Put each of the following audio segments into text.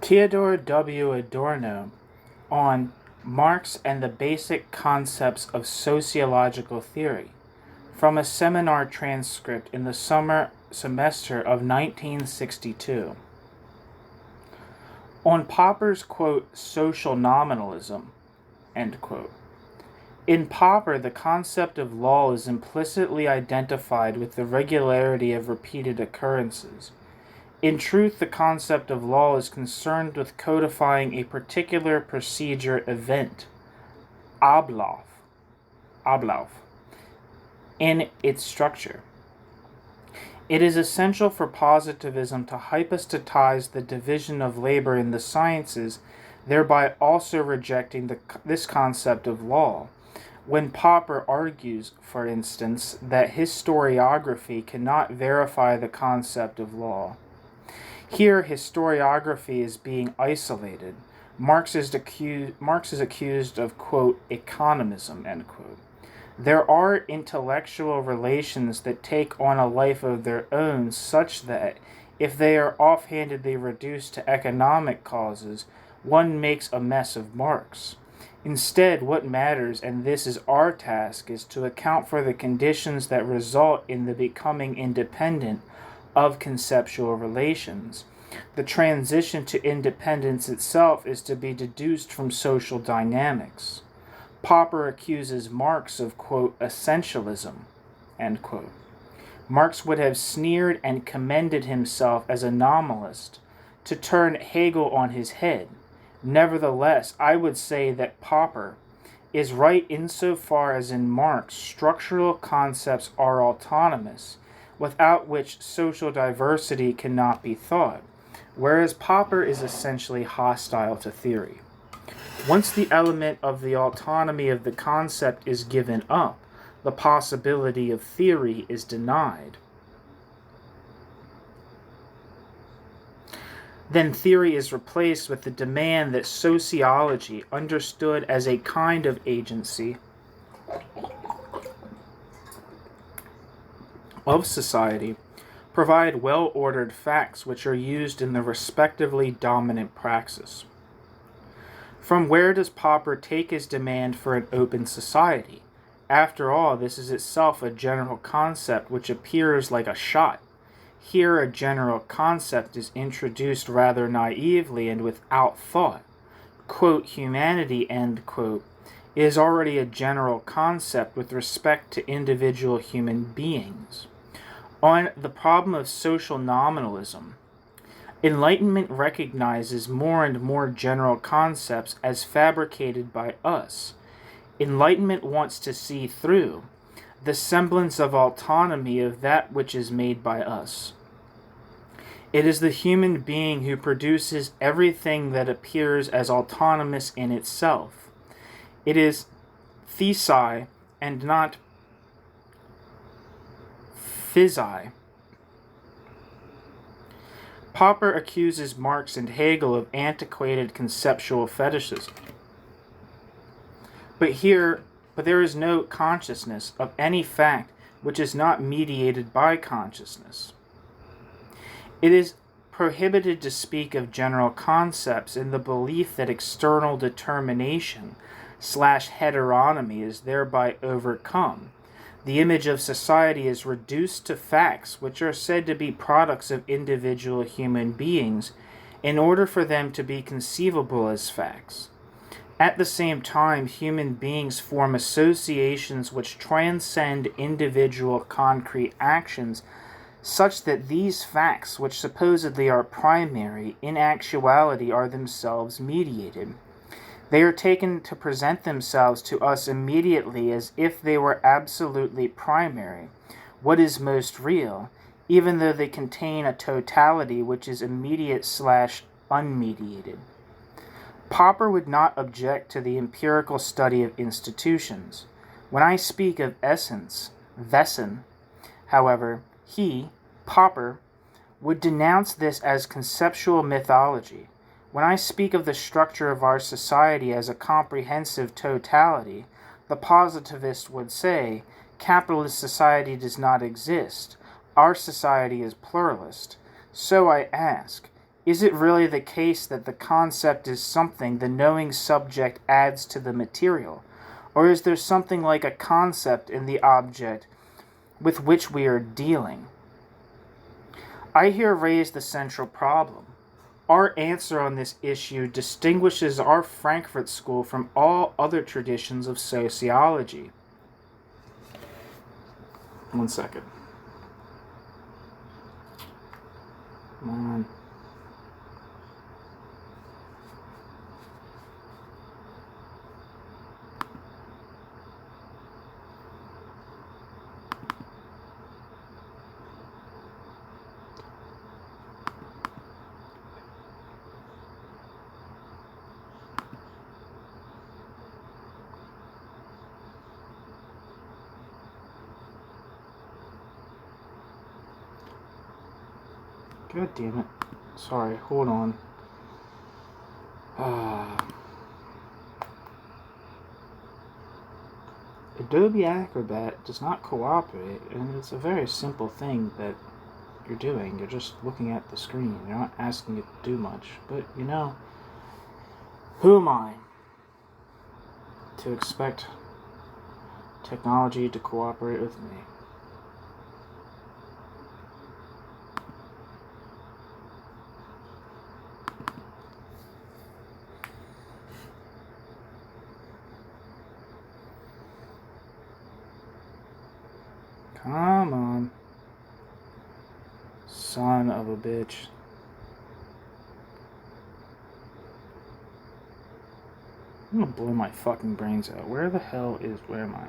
Theodor W. Adorno on Marx and the Basic Concepts of Sociological Theory, from a seminar transcript in the semester of 1962. On Popper's, quote, social nominalism, end quote. In Popper, the concept of law is implicitly identified with the regularity of repeated occurrences. In truth, the concept of law is concerned with codifying a particular procedure event, Ablauf, in its structure. It is essential for positivism to hypostatize the division of labor in the sciences, thereby also rejecting this concept of law. When Popper argues, for instance, that historiography cannot verify the concept of law. Here, historiography is being isolated. Marx is accused of, quote, economism, end quote. There are intellectual relations that take on a life of their own, such that, if they are offhandedly reduced to economic causes, one makes a mess of Marx. Instead, what matters, and this is our task, is to account for the conditions that result in the becoming independent of conceptual relations. The transition to independence itself is to be deduced from social dynamics. Popper accuses Marx of, quote, essentialism, end quote. Marx would have sneered and commended himself as a nominalist, to turn Hegel on his head. Nevertheless, I would say that Popper is right insofar as in Marx structural concepts are autonomous, without which social diversity cannot be thought, whereas Popper is essentially hostile to theory. Once the element of the autonomy of the concept is given up, the possibility of theory is denied. Then theory is replaced with the demand that sociology, understood as a kind of agency of society, provide well-ordered facts which are used in the respectively dominant praxis. From where does Popper take his demand for an open society? After all, this is itself a general concept which appears like a shot. Here a general concept is introduced rather naively and without thought. Quote, humanity, end quote, is already a general concept with respect to individual human beings. On the problem of social nominalism, Enlightenment recognizes more and more general concepts as fabricated by us. Enlightenment wants to see through the semblance of autonomy of that which is made by us. It is the human being who produces everything that appears as autonomous in itself. It is thesis and not physi. Popper accuses Marx and Hegel of antiquated conceptual fetishism. But there is no consciousness of any fact which is not mediated by consciousness. It is prohibited to speak of general concepts in the belief that external determination / heteronomy is thereby overcome. The image of society is reduced to facts which are said to be products of individual human beings in order for them to be conceivable as facts. At the same time, human beings form associations which transcend individual concrete actions, such that these facts, which supposedly are primary, in actuality are themselves mediated. They are taken to present themselves to us immediately as if they were absolutely primary, what is most real, even though they contain a totality which is immediate / unmediated. Popper would not object to the empirical study of institutions. When I speak of essence, Wesen, however, Popper, would denounce this as conceptual mythology. When I speak of the structure of our society as a comprehensive totality, the positivist would say, capitalist society does not exist. Our society is pluralist. So I ask, Is it really the case that the concept is something the knowing subject adds to the material? Or is there something like a concept in the object with which we are dealing? I here raise the central problem. Our answer on this issue distinguishes our Frankfurt school from all other traditions of sociology. 1 second. Come on. God damn it. Sorry, hold on. Adobe Acrobat does not cooperate, and it's a very simple thing that you're doing. You're just looking at the screen. You're not asking it to do much. But, you know, who am I to expect technology to cooperate with me? Come on. Son of a bitch. I'm gonna blow my fucking brains out. Where am I?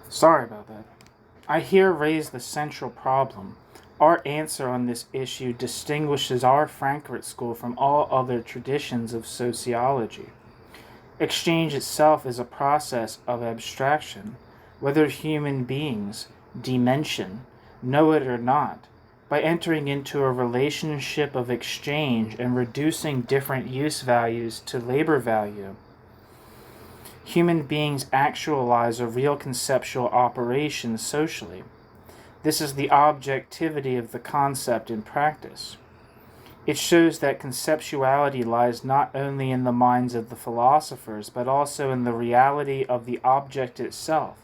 Sorry about that. I here raise the central problem. Our answer on this issue distinguishes our Frankfurt school from all other traditions of sociology. Exchange itself is a process of abstraction, whether human beings, dimension, know it or not, by entering into a relationship of exchange and reducing different use values to labor value. Human beings actualize a real conceptual operation socially. This is the objectivity of the concept in practice. It shows that conceptuality lies not only in the minds of the philosophers, but also in the reality of the object itself,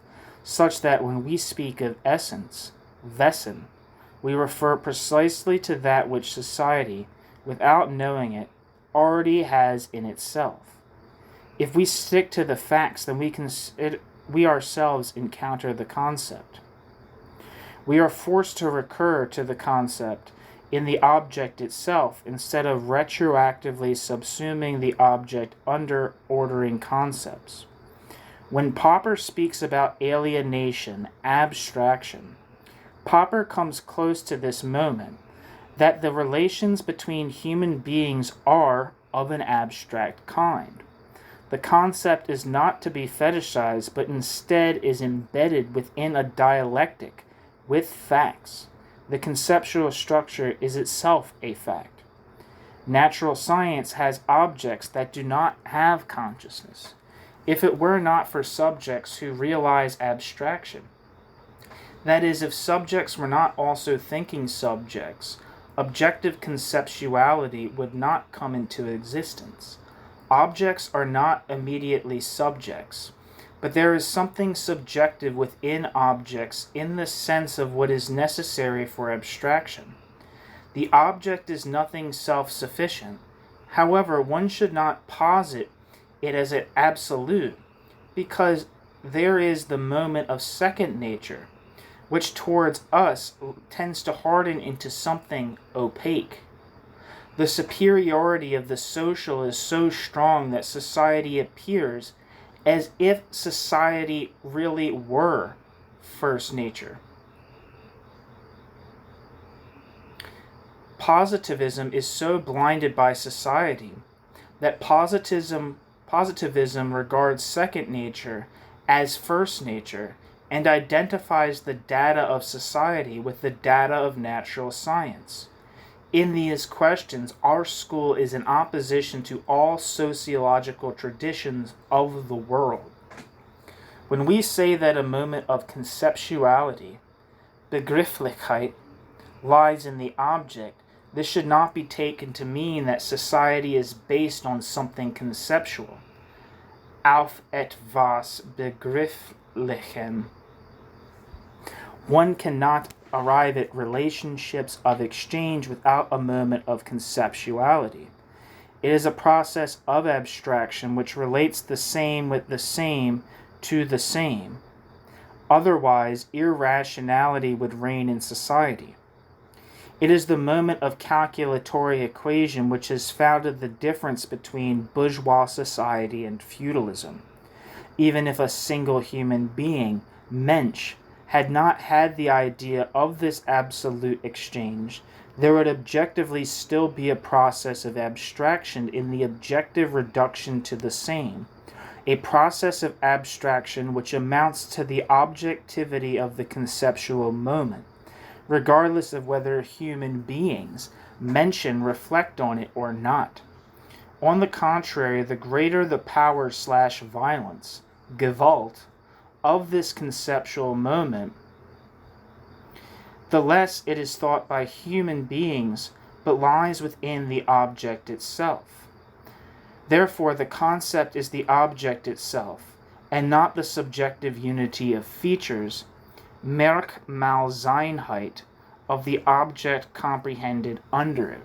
such that when we speak of essence, Wesen, we refer precisely to that which society, without knowing it, already has in itself. If we stick to the facts, then we ourselves encounter the concept. We are forced to recur to the concept in the object itself instead of retroactively subsuming the object under ordering concepts. When Popper speaks about alienation, abstraction, Popper comes close to this moment that the relations between human beings are of an abstract kind. The concept is not to be fetishized, but instead is embedded within a dialectic with facts. The conceptual structure is itself a fact. Natural science has objects that do not have consciousness. If it were not for subjects who realize abstraction, that is, if subjects were not also thinking subjects, objective conceptuality would not come into existence. Objects are not immediately subjects, but there is something subjective within objects in the sense of what is necessary for abstraction. The object is nothing self-sufficient. However, one should not posit it as an absolute, because there is the moment of second nature, which towards us tends to harden into something opaque. The superiority of the social is so strong that society appears as if society really were first nature. Positivism is so blinded by society that positivism regards second nature as first nature and identifies the data of society with the data of natural science. In these questions, our school is in opposition to all sociological traditions of the world. When we say that a moment of conceptuality, Begrifflichkeit, lies in the object, this should not be taken to mean that society is based on something conceptual. Auf etwas Begrifflichem. One cannot arrive at relationships of exchange without a moment of conceptuality. It is a process of abstraction which relates the same with the same to the same. Otherwise, irrationality would reign in society. It is the moment of calculatory equation which has founded the difference between bourgeois society and feudalism. Even if a single human being, Mensch, had not had the idea of this absolute exchange, there would objectively still be a process of abstraction in the objective reduction to the same, a process of abstraction which amounts to the objectivity of the conceptual moment, regardless of whether human beings, Menschen, reflect on it or not. On the contrary, the greater the power/violence, Gewalt, of this conceptual moment, the less it is thought by human beings, but lies within the object itself. Therefore, the concept is the object itself, and not the subjective unity of features, Merkmalseinheit, of the object comprehended under it.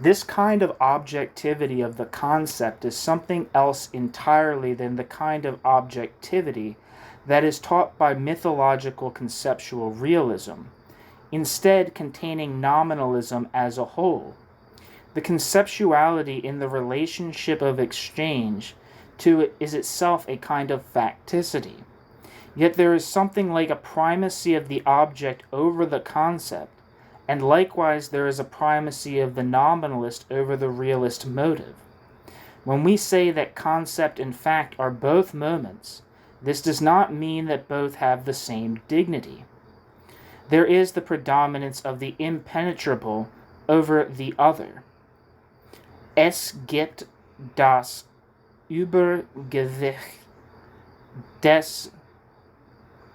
This kind of objectivity of the concept is something else entirely than the kind of objectivity that is taught by mythological conceptual realism, instead containing nominalism as a whole. The conceptuality in the relationship of exchange to it is itself a kind of facticity. Yet there is something like a primacy of the object over the concept, and likewise there is a primacy of the nominalist over the realist motive. When we say that concept and fact are both moments, this does not mean that both have the same dignity. There is the predominance of the impenetrable over the other. Es gibt das Übergewicht des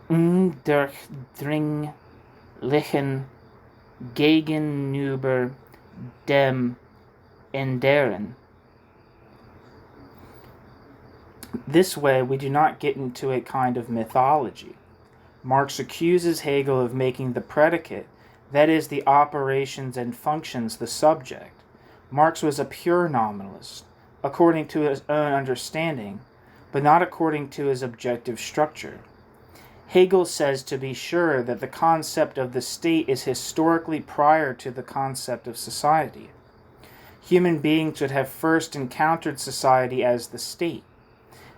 Undurchdringlichen gegenüber dem anderen. This way, we do not get into a kind of mythology. Marx accuses Hegel of making the predicate, that is, the operations and functions, the subject. Marx was a pure nominalist, according to his own understanding, but not according to his objective structure. Hegel says, to be sure, that the concept of the state is historically prior to the concept of society. Human beings would have first encountered society as the state.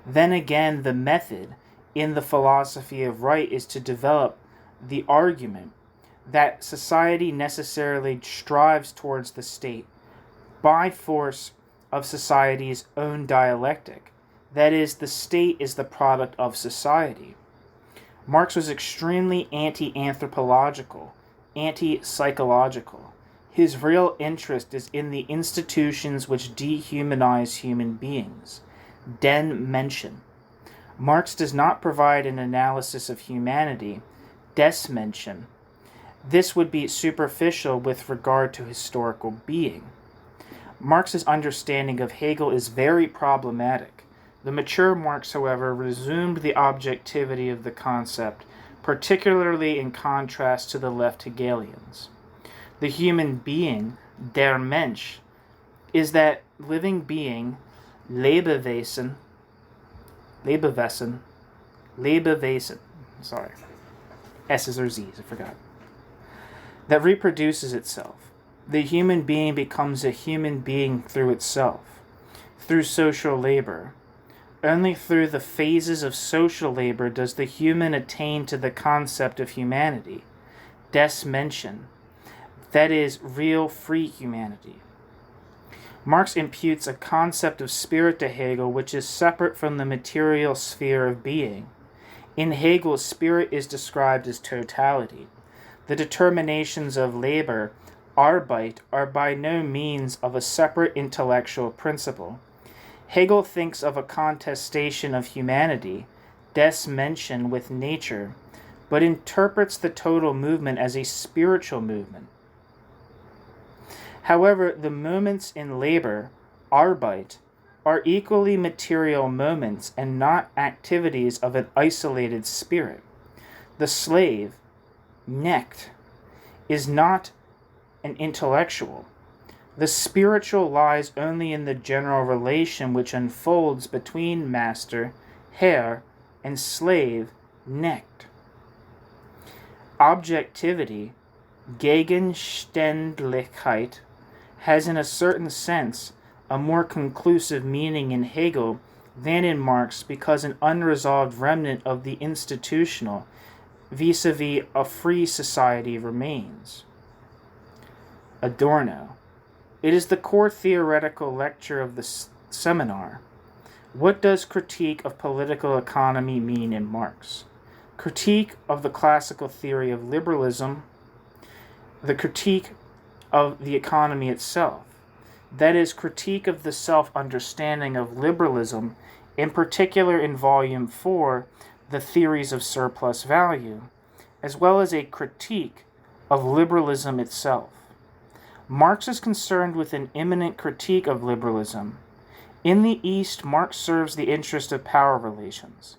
Then again, the method in the philosophy of right is to develop the argument that society necessarily strives towards the state by force of society's own dialectic. That is, the state is the product of society. Marx was extremely anti-anthropological, anti-psychological. His real interest is in the institutions which dehumanize human beings, den Menschen. Marx does not provide an analysis of humanity, des Menschen. This would be superficial with regard to historical being. Marx's understanding of Hegel is very problematic. The mature Marx, however, resumed the objectivity of the concept, particularly in contrast to the left Hegelians. The human being, der Mensch, is that living being, Lebewesen, S's or Z's, I forgot, that reproduces itself. the human being becomes a human being through itself, through social labor. Only through the phases of social labor does the human attain to the concept of humanity, des Menschen, that is, real free humanity. Marx imputes a concept of spirit to Hegel which is separate from the material sphere of being. In Hegel, spirit is described as totality. The determinations of labor, Arbeit, are by no means of a separate intellectual principle. Hegel thinks of a contestation of humanity, des Menschen, with nature, but interprets the total movement as a spiritual movement. However, the moments in labor, Arbeit, are equally material moments and not activities of an isolated spirit. The slave, Knecht, is not an intellectual. The spiritual lies only in the general relation which unfolds between master, Herr, and slave, Knecht. Objectivity, Gegenständlichkeit, has in a certain sense a more conclusive meaning in Hegel than in Marx because an unresolved remnant of the institutional vis-a-vis a free society remains. Adorno. It is the core theoretical lecture of the seminar. What does critique of political economy mean in Marx? Critique of the classical theory of liberalism, the critique of the economy itself. That is, critique of the self-understanding of liberalism, in particular in Volume 4, The Theories of Surplus Value, as well as a critique of liberalism itself. Marx is concerned with an imminent critique of liberalism. In the East, Marx serves the interest of power relations.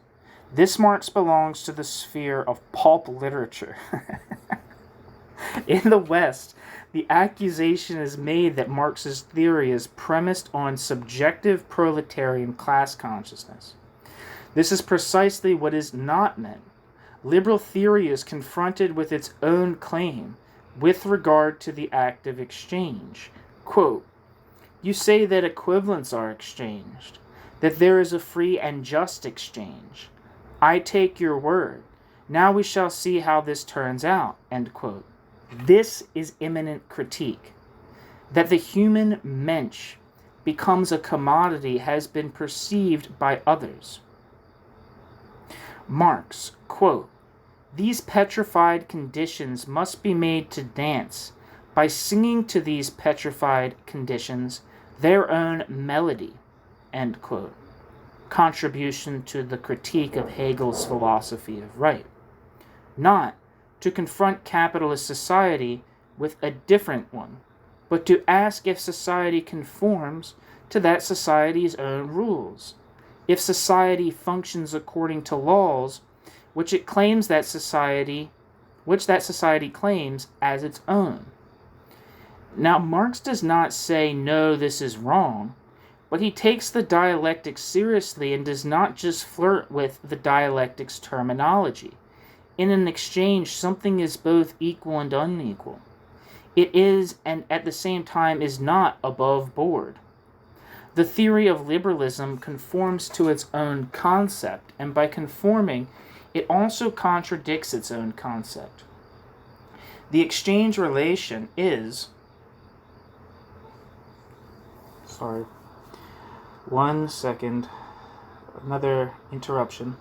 This Marx belongs to the sphere of pulp literature. In the West, the accusation is made that Marx's theory is premised on subjective proletarian class consciousness. This is precisely what is not meant. Liberal theory is confronted with its own claim with regard to the act of exchange. Quote, "You say that equivalents are exchanged, that there is a free and just exchange. I take your word. Now we shall see how this turns out." End quote. This is imminent critique. That the human mensch becomes a commodity has been perceived by others. Marx, quote, "These petrified conditions must be made to dance by singing to these petrified conditions their own melody." End quote. Contribution to the critique of Hegel's philosophy of right. Not to confront capitalist society with a different one, but to ask if society conforms to that society's own rules, if society functions according to laws which that society claims as its own. Now, Marx does not say, no, this is wrong, but he takes the dialectic seriously and does not just flirt with the dialectic's terminology. In an exchange, something is both equal and unequal. It is, and at the same time is not, above board. The theory of liberalism conforms to its own concept, and by conforming, it also contradicts its own concept. The exchange relation is... Sorry. 1 second. Another interruption.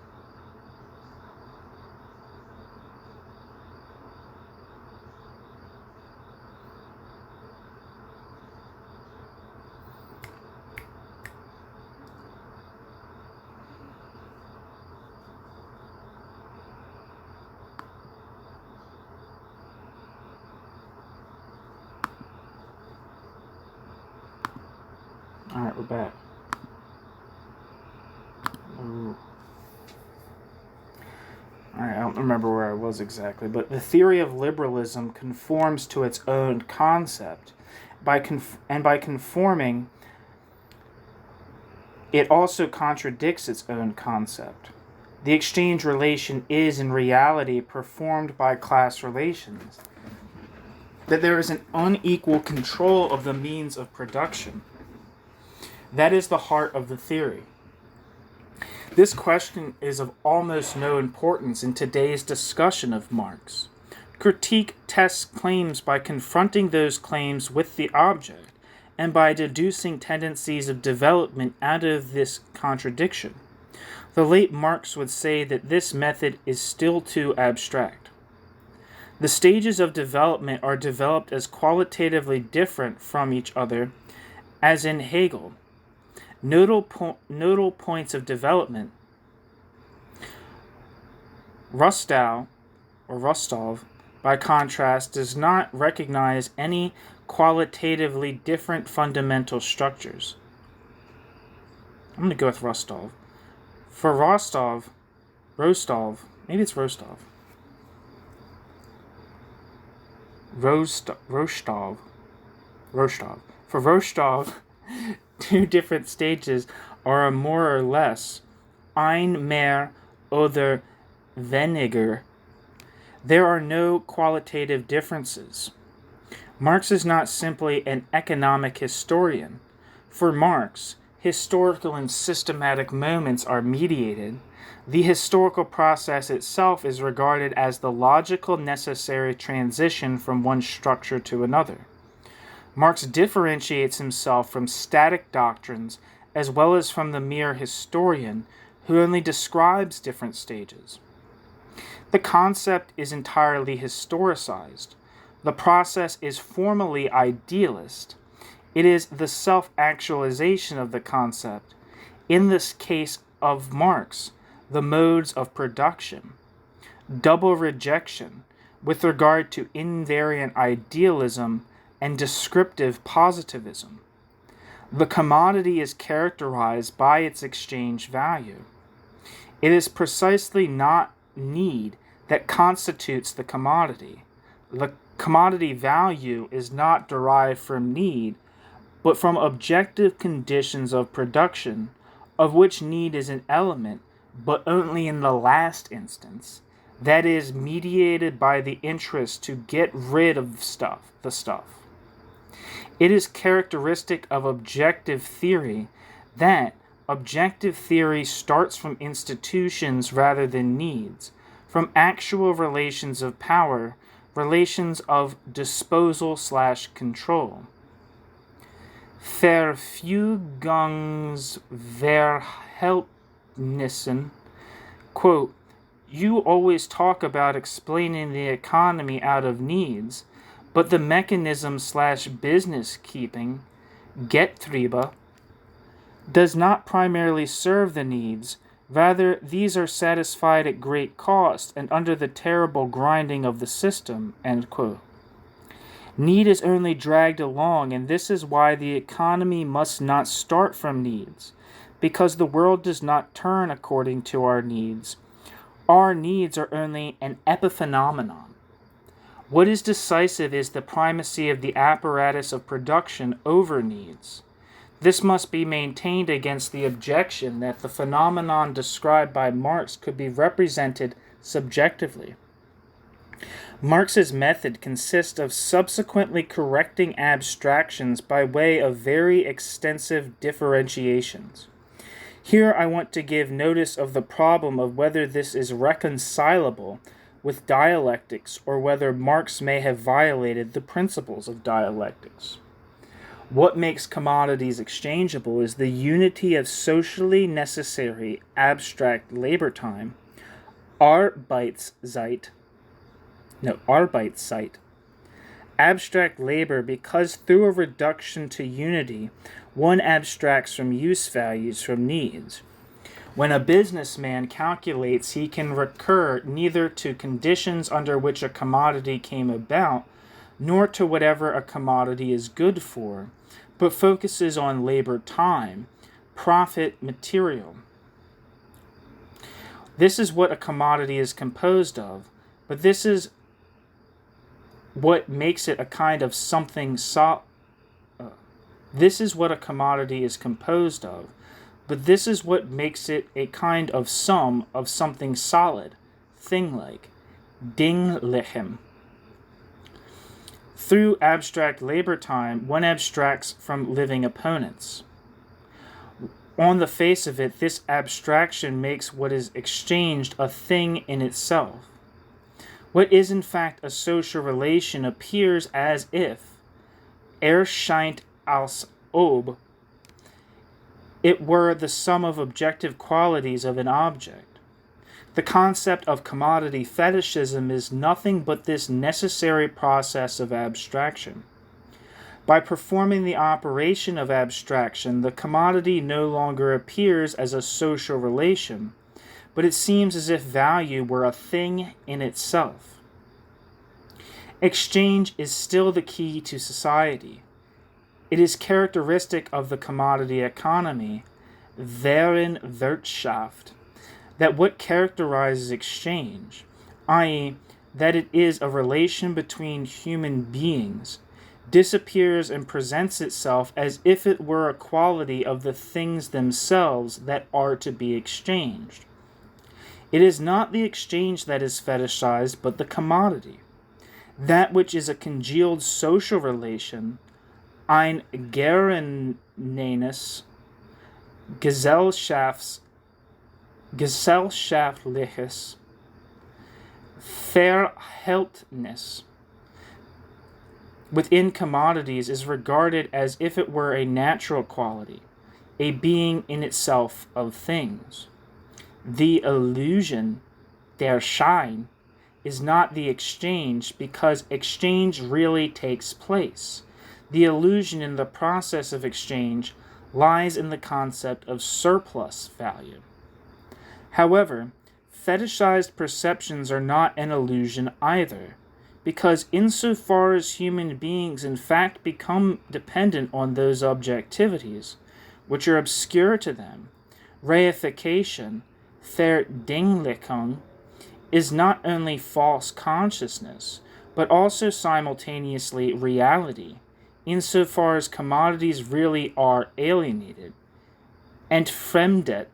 Alright, we're back. Alright, I don't remember where I was exactly, but the theory of liberalism conforms to its own concept. By conforming, it also contradicts its own concept. The exchange relation is, in reality, performed by class relations. that there is an unequal control of the means of production. That is the heart of the theory. This question is of almost no importance in today's discussion of Marx. Critique tests claims by confronting those claims with the object, and by deducing tendencies of development out of this contradiction. The late Marx would say that this method is still too abstract. The stages of development are developed as qualitatively different from each other, as in Hegel. Nodal points of development. Rostov, by contrast, does not recognize any qualitatively different fundamental structures. I'm going to go with Rostov. For Rostov, maybe it's Rostov. Rostov. For Rostov, two different stages are more or less ein mehr oder weniger. There are no qualitative differences. Marx is not simply an economic historian. For Marx, historical and systematic moments are mediated. The historical process itself is regarded as the logical necessary transition from one structure to another. Marx differentiates himself from static doctrines as well as from the mere historian who only describes different stages. The concept is entirely historicized. The process is formally idealist. It is the self-actualization of the concept. In this case of Marx, the modes of production. Double rejection with regard to invariant idealism and descriptive positivism. The commodity is characterized by its exchange value. It is precisely not need that constitutes the commodity. The commodity value is not derived from need, but from objective conditions of production, of which need is an element, but only in the last instance, that is, mediated by the interest to get rid of the stuff. It is characteristic of objective theory that objective theory starts from institutions rather than needs, from actual relations of power, relations of disposal/control. Verfügungsverhältnissen, quote, you always talk about explaining the economy out of needs, but the mechanism/business keeping, Getriebe, does not primarily serve the needs. Rather, these are satisfied at great cost and under the terrible grinding of the system, end quote. Need is only dragged along, and this is why the economy must not start from needs, because the world does not turn according to our needs. Our needs are only an epiphenomenon. What is decisive is the primacy of the apparatus of production over needs. This must be maintained against the objection that the phenomenon described by Marx could be represented subjectively. Marx's method consists of subsequently correcting abstractions by way of very extensive differentiations. Here I want to give notice of the problem of whether this is reconcilable with dialectics or whether Marx may have violated the principles of dialectics. What makes commodities exchangeable is the unity of socially necessary abstract labor time, Arbeitszeit. Abstract labor, because through a reduction to unity, one abstracts from use values from needs. When a businessman calculates, he can recur neither to conditions under which a commodity came about, nor to whatever a commodity is good for, but focuses on labor time, profit material. This is what a commodity is composed of, but this is what makes it a kind of something This is what a commodity is composed of, but this is what makes it a kind of sum of something solid, thing-like, dinglichem. Through abstract labor time, one abstracts from living opponents. On the face of it, this abstraction makes what is exchanged a thing in itself. What is in fact a social relation appears as if, erscheint als ob, it were the sum of objective qualities of an object. The concept of commodity fetishism is nothing but this necessary process of abstraction. By performing the operation of abstraction, the commodity no longer appears as a social relation, but it seems as if value were a thing in itself. Exchange is still the key to society. It is characteristic of the commodity economy, deren Wirtschaft, that what characterizes exchange, i.e., that it is a relation between human beings, disappears and presents itself as if it were a quality of the things themselves that are to be exchanged. It is not the exchange that is fetishized, but the commodity. That which is a congealed social relation, ein gerenenes gesellschaftliches Verhältnis, within commodities is regarded as if it were a natural quality, a being in itself of things. The illusion, der Schein, is not the exchange because exchange really takes place. The illusion in the process of exchange lies in the concept of surplus value. However, fetishized perceptions are not an illusion either, because insofar as human beings in fact become dependent on those objectivities, which are obscure to them, reification, Verdinglichung, is not only false consciousness, but also simultaneously reality, insofar as commodities really are alienated, entfremdet,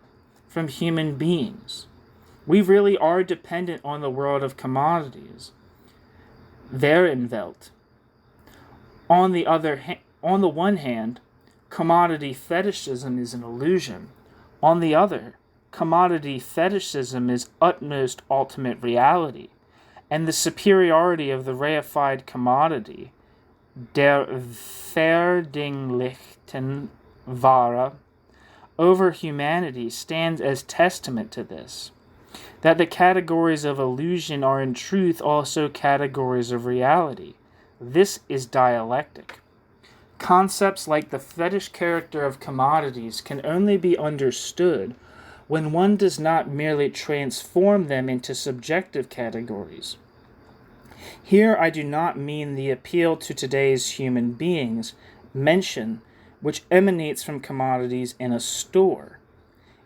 from human beings. We really are dependent on the world of commodities, Verenwelt. On the one hand, commodity fetishism is an illusion. On the other, commodity fetishism is utmost ultimate reality, and the superiority of the reified commodity, der verdinglichten Ware, over humanity stands as testament to this, that the categories of illusion are in truth also categories of reality. This is dialectic. Concepts like the fetish character of commodities can only be understood when one does not merely transform them into subjective categories. Here I do not mean the appeal to today's human beings mention, which emanates from commodities in a store.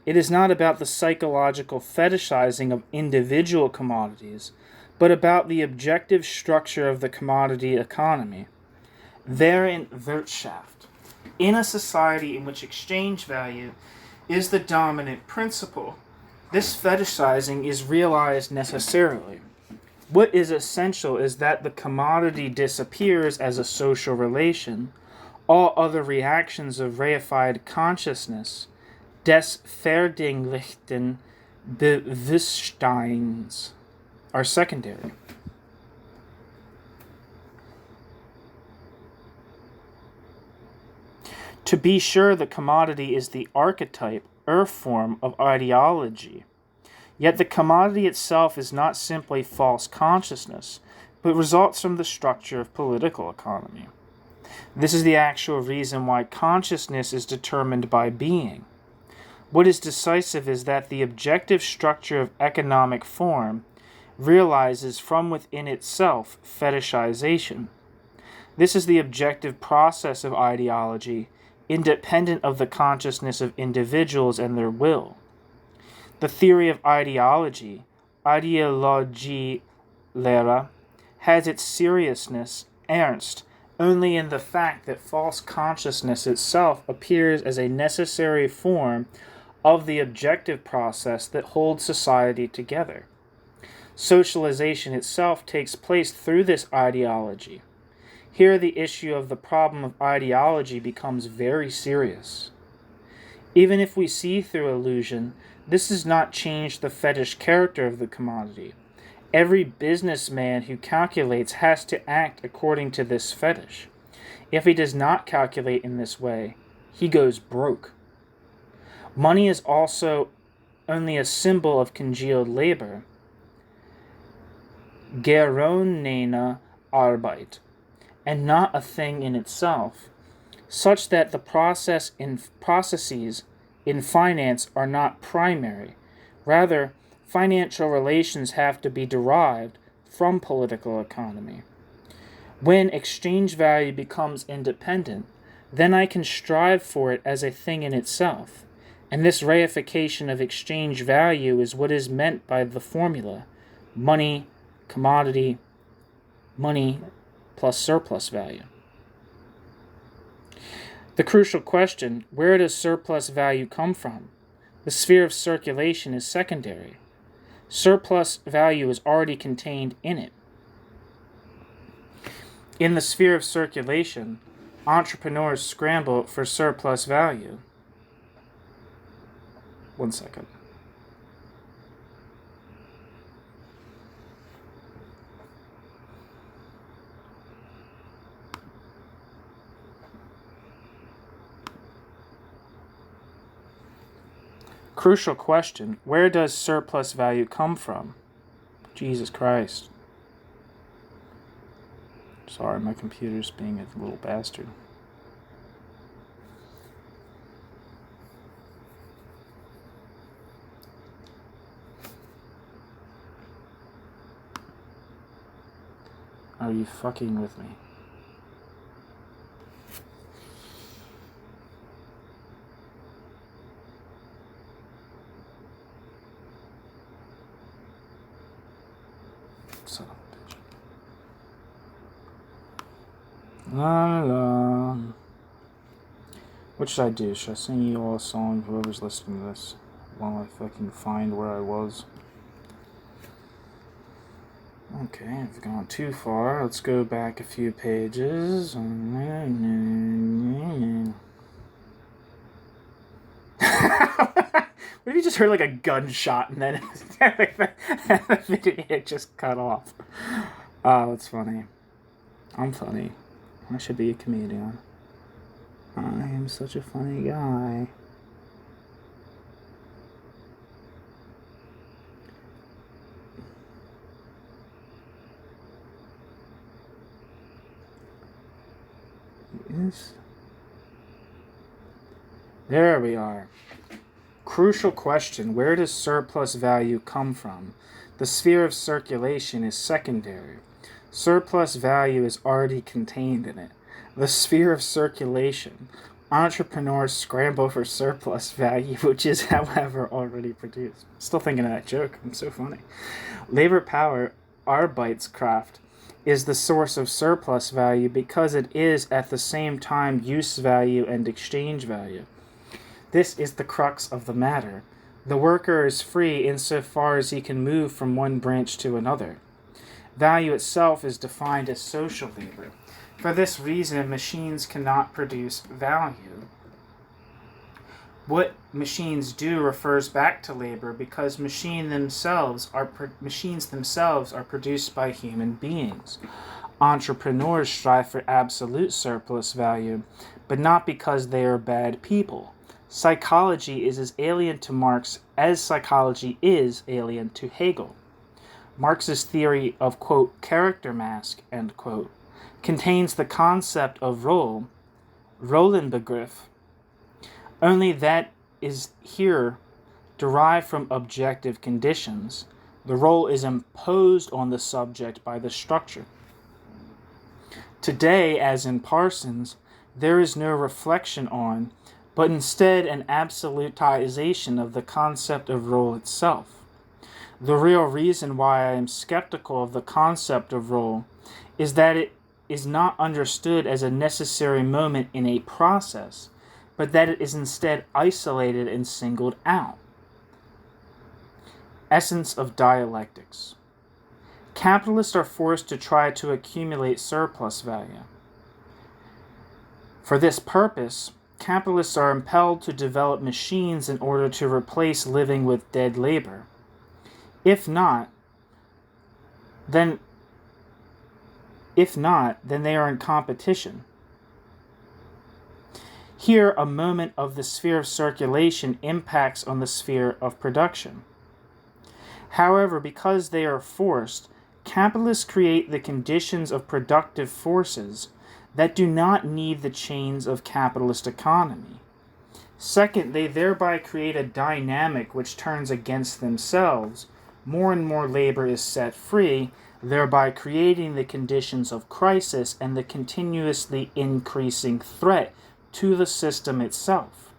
It is not about the psychological fetishizing of individual commodities, but about the objective structure of the commodity economy. Therein Wirtschaft. In a society in which exchange value is the dominant principle, this fetishizing is realized necessarily. What is essential is that the commodity disappears as a social relation. All other reactions of reified consciousness, des verdinglichten Bewusstseins, are secondary. To be sure, the commodity is the archetype, or form, of ideology. Yet the commodity itself is not simply false consciousness, but results from the structure of political economy. This is the actual reason why consciousness is determined by being. What is decisive is that the objective structure of economic form realizes from within itself fetishization. This is the objective process of ideology, independent of the consciousness of individuals and their will. The theory of ideology, Ideologielehre, has its seriousness, Ernst, only in the fact that false consciousness itself appears as a necessary form of the objective process that holds society together. Socialization itself takes place through this ideology. Here the issue of the problem of ideology becomes very serious. Even if we see through illusion, this does not change the fetish character of the commodity. Every businessman who calculates has to act according to this fetish. If he does not calculate in this way, he goes broke. Money is also only a symbol of congealed labor, geronnene Arbeit, and not a thing in itself, such that the processes in finance are not primary. Rather, financial relations have to be derived from political economy. When exchange value becomes independent, then I can strive for it as a thing in itself, and this reification of exchange value is what is meant by the formula money, commodity, money plus surplus value. The crucial question, where does surplus value come from? The sphere of circulation is secondary. Surplus value is already contained in it. In the sphere of circulation, entrepreneurs scramble for surplus value. 1 second. Crucial question, where does surplus value come from? Jesus Christ. Sorry, my computer's being a little bastard. Are you fucking with me? Son of a bitch. La la. What should I do? Should I sing you all a song, whoever's listening to this, while I fucking find where I was? Okay, I've gone too far. Let's go back a few pages. What if you just heard like a gunshot and then the video just cut off? Oh, that's funny. I'm funny. I should be a comedian. I am such a funny guy. Yes. There we are. Crucial question, where does surplus value come from? The sphere of circulation is secondary. Surplus value is already contained in it. The sphere of circulation. Entrepreneurs scramble for surplus value, which is, however, already produced. Still thinking of that joke. It's so funny. Labor power, Arbeitskraft, is the source of surplus value because it is at the same time use value and exchange value. This is the crux of the matter. The worker is free insofar as he can move from one branch to another. Value itself is defined as social labor. For this reason, machines cannot produce value. What machines do refers back to labor because machines themselves are produced by human beings. Entrepreneurs strive for absolute surplus value, but not because they are bad people. Psychology is as alien to Marx as psychology is alien to Hegel. Marx's theory of, quote, character mask, end quote, contains the concept of role, Rollenbegriff, only that is here derived from objective conditions. The role is imposed on the subject by the structure. Today, as in Parsons, there is no reflection on, but instead an absolutization of the concept of role itself. The real reason why I am skeptical of the concept of role is that it is not understood as a necessary moment in a process, but that it is instead isolated and singled out. Essence of dialectics. Capitalists are forced to try to accumulate surplus value. For this purpose, capitalists are impelled to develop machines in order to replace living with dead labor. If not, then they are in competition. Here, a moment of the sphere of circulation impacts on the sphere of production. However, because they are forced, capitalists create the conditions of productive forces that do not need the chains of capitalist economy. Second, they thereby create a dynamic which turns against themselves. More and more labor is set free, thereby creating the conditions of crisis and the continuously increasing threat to the system itself.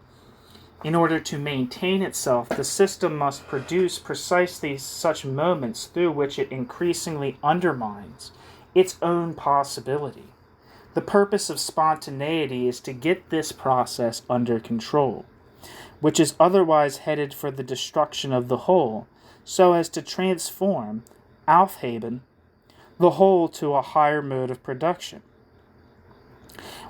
In order to maintain itself, the system must produce precisely such moments through which it increasingly undermines its own possibility. The purpose of spontaneity is to get this process under control, which is otherwise headed for the destruction of the whole, so as to transform, aufheben, the whole to a higher mode of production.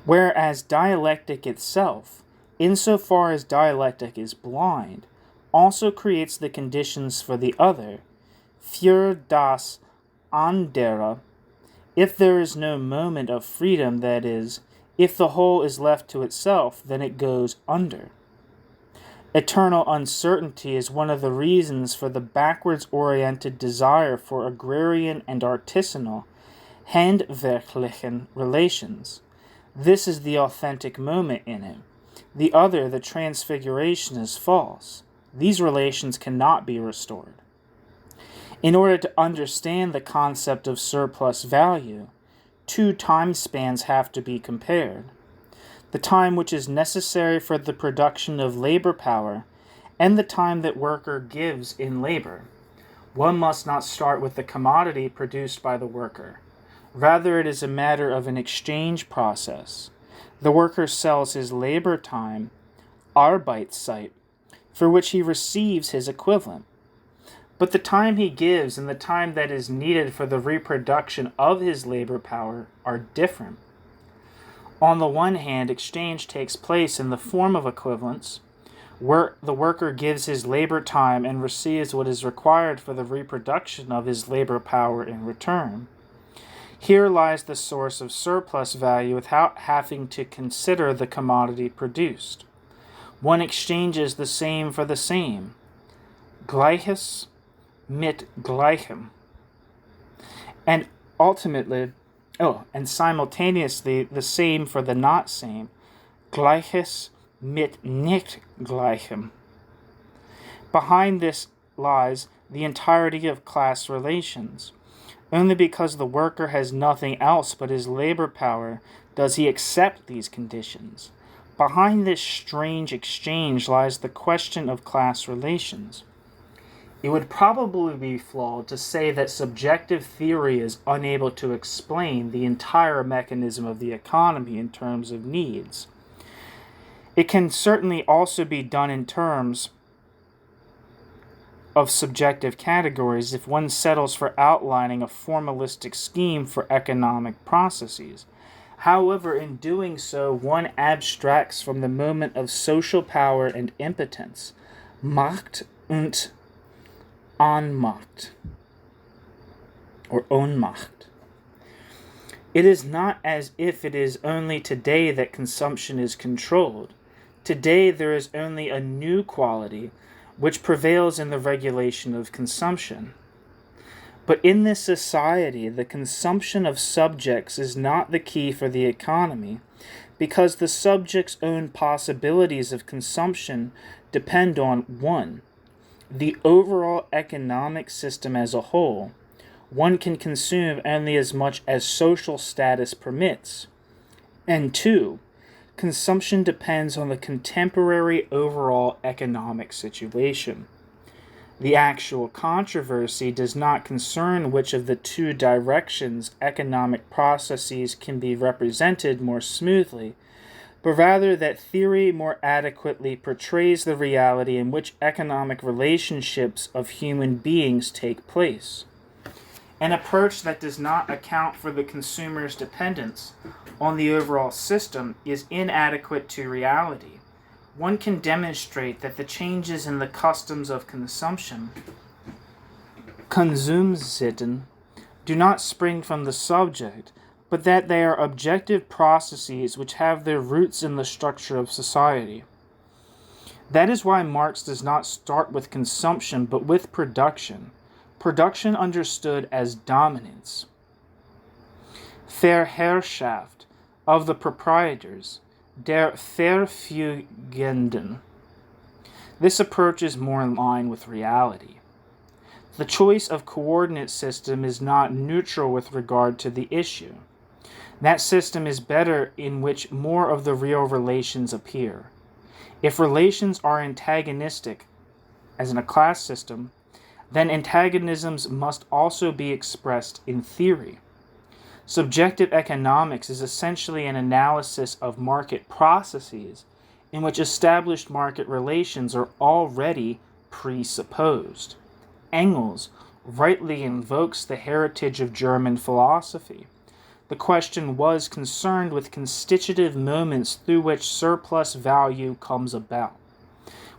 Whereas dialectic itself, insofar as dialectic is blind, also creates the conditions for the other, für das andere, if there is no moment of freedom, that is, if the whole is left to itself, then it goes under. Eternal uncertainty is one of the reasons for the backwards-oriented desire for agrarian and artisanal, handwerklichen relations. This is the authentic moment in it. The other, the transfiguration, is false. These relations cannot be restored. In order to understand the concept of surplus value, two time spans have to be compared. The time which is necessary for the production of labor power and the time that worker gives in labor. One must not start with the commodity produced by the worker. Rather, it is a matter of an exchange process. The worker sells his labor time, Arbeitszeit, for which he receives his equivalent. But the time he gives and the time that is needed for the reproduction of his labor power are different. On the one hand, exchange takes place in the form of equivalence, where the worker gives his labor time and receives what is required for the reproduction of his labor power in return. Here lies the source of surplus value without having to consider the commodity produced. One exchanges the same for the same. Gleiches mit Gleichem. And simultaneously the same for the not same. Gleiches mit nicht Gleichem. Behind this lies the entirety of class relations. Only because the worker has nothing else but his labor power does he accept these conditions. Behind this strange exchange lies the question of class relations. It would probably be flawed to say that subjective theory is unable to explain the entire mechanism of the economy in terms of needs. It can certainly also be done in terms of subjective categories if one settles for outlining a formalistic scheme for economic processes. However, in doing so, one abstracts from the moment of social power and impotence, Macht und Ohnmacht, or Ohnmacht. It is not as if it is only today that consumption is controlled. Today there is only a new quality which prevails in the regulation of consumption. But in this society, the consumption of subjects is not the key for the economy, because the subject's own possibilities of consumption depend on 1. The overall economic system as a whole. One can consume only as much as social status permits. And 2. Consumption depends on the contemporary overall economic situation. The actual controversy does not concern which of the two directions economic processes can be represented more smoothly, but rather that theory more adequately portrays the reality in which economic relationships of human beings take place. An approach that does not account for the consumer's dependence on the overall system is inadequate to reality. One can demonstrate that the changes in the customs of consumption, Konsumsitten, do not spring from the subject, but that they are objective processes which have their roots in the structure of society. That is why Marx does not start with consumption, but with production. Production understood as dominance. Verherrschaft of the proprietors, der Verfügenden. This approach is more in line with reality. The choice of coordinate system is not neutral with regard to the issue. That system is better in which more of the real relations appear. If relations are antagonistic, as in a class system, then antagonisms must also be expressed in theory. Subjective economics is essentially an analysis of market processes in which established market relations are already presupposed. Engels rightly invokes the heritage of German philosophy. The question was concerned with constitutive moments through which surplus value comes about,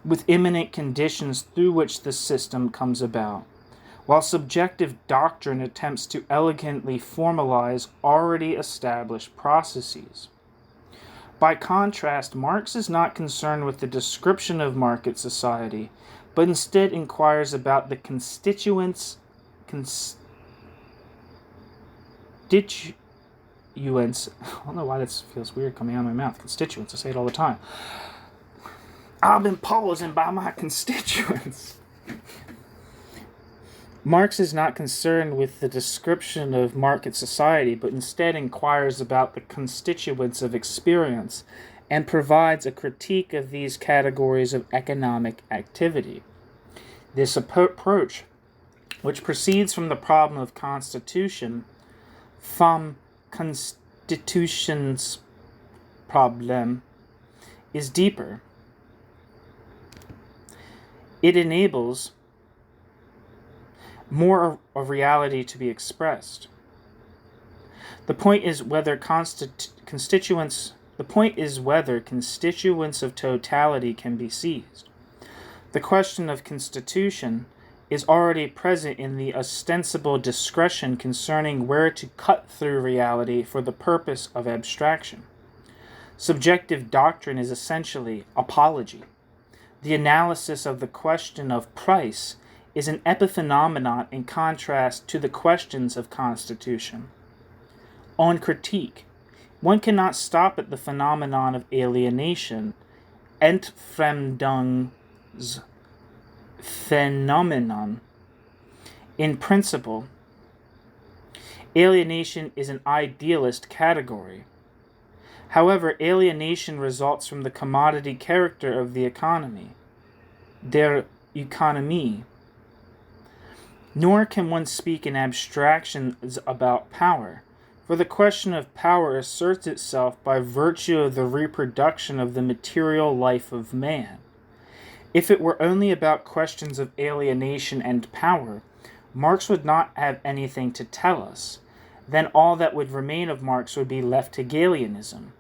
with imminent conditions through which the system comes about, while subjective doctrine attempts to elegantly formalize already established processes. By contrast, Marx is not concerned with the description of market society, but instead inquires about the constituents, I don't know why this feels weird coming out of my mouth. Constituents, I say it all the time. I've been posing by my constituents. Marx is not concerned with the description of market society, but instead inquires about the constituents of experience and provides a critique of these categories of economic activity. This approach, which proceeds from the problem of constitution, vom Constitutions problem, is deeper. It enables more of reality to be expressed. The point is whether constituents of totality can be seized. The question of constitution is already present in the ostensible discretion concerning where to cut through reality for the purpose of abstraction. Subjective doctrine is essentially apology. The analysis of the question of price is an epiphenomenon in contrast to the questions of constitution. On critique, one cannot stop at the phenomenon of alienation, Entfremdungsphänomenon. In principle, alienation is an idealist category. However, alienation results from the commodity character of the economy, der Ökonomie. Nor can one speak in abstractions about power, for the question of power asserts itself by virtue of the reproduction of the material life of man. If it were only about questions of alienation and power, Marx would not have anything to tell us. Then all that would remain of Marx would be left to Galileanism.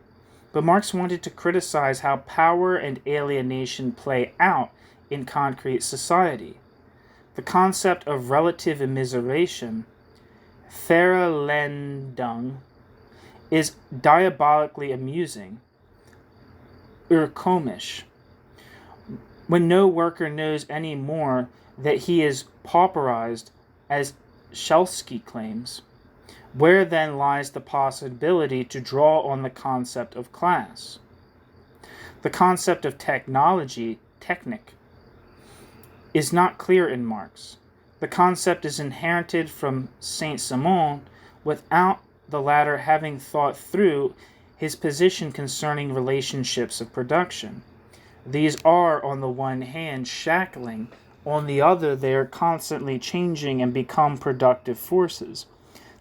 But Marx wanted to criticize how power and alienation play out in concrete society. The concept of relative immiseration, Verelendung, is diabolically amusing, urkomisch. When no worker knows any more that he is pauperized, as Schelsky claims, where then lies the possibility to draw on the concept of class? The concept of technology, Technik, is not clear in Marx. The concept is inherited from Saint-Simon without the latter having thought through his position concerning relationships of production. These are, on the one hand, shackling, on the other, they are constantly changing and become productive forces.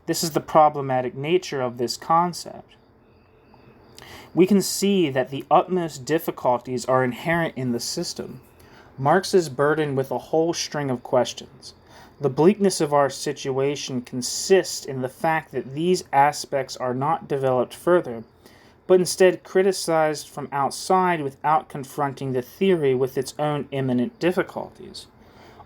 This is the problematic nature of this concept. We can see that the utmost difficulties are inherent in the system. Marx is burdened with a whole string of questions. The bleakness of our situation consists in the fact that these aspects are not developed further, but instead criticized from outside without confronting the theory with its own imminent difficulties.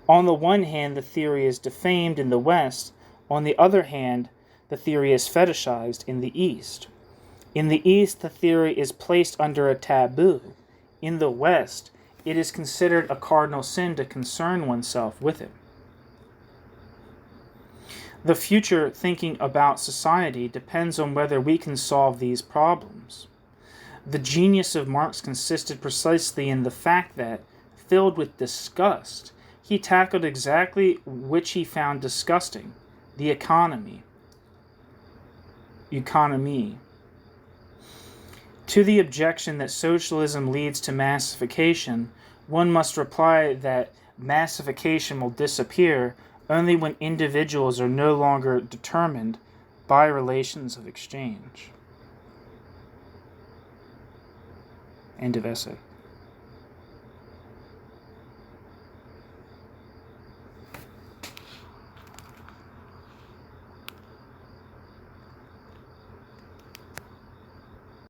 On the one hand, the theory is defamed in the West. On the other hand, the theory is fetishized in the East. In the East, the theory is placed under a taboo. In the West, it is considered a cardinal sin to concern oneself with it. The future thinking about society depends on whether we can solve these problems. The genius of Marx consisted precisely in the fact that, filled with disgust, he tackled exactly which he found disgusting: the economy. To the objection that socialism leads to massification, one must reply that massification will disappear only when individuals are no longer determined by relations of exchange. End of essay.